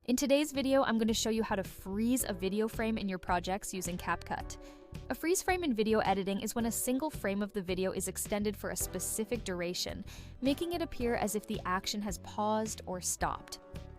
In today's video, I'm going to show you how to freeze a video frame in your projects using CapCut. A freeze frame in video editing is when a single frame of the video is extended for a specific duration, making it appear as if the action has paused or stopped.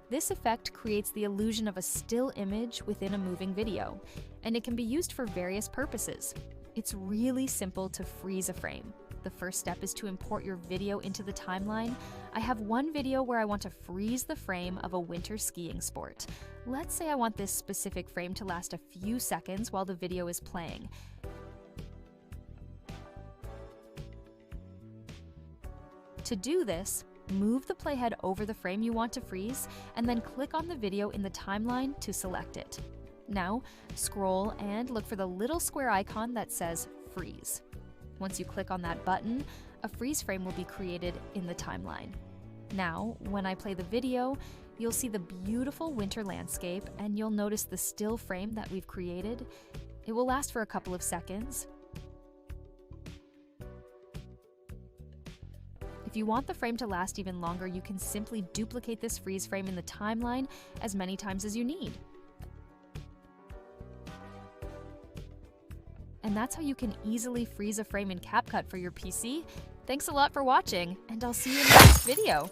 This effect creates the illusion of a still image within a moving video, and it can be used for various purposes. It's really simple to freeze a frame. The first step is to import your video into the timeline. I have one video where I want to freeze the frame of a winter skiing sport. Let's say I want this specific frame to last a few seconds while the video is playing. To do this, move the playhead over the frame you want to freeze, and then click on the video in the timeline to select it. Now, scroll and look for the little square icon that says Freeze. Once you click on that button, a freeze frame will be created in the timeline. Now, when I play the video, you'll see the beautiful winter landscape and you'll notice the still frame that we've created. It will last for a couple of seconds. If you want the frame to last even longer, you can simply duplicate this freeze frame in the timeline as many times as you need. And that's how you can easily freeze a frame in CapCut for your PC. Thanks a lot for watching, and I'll see you in the next video.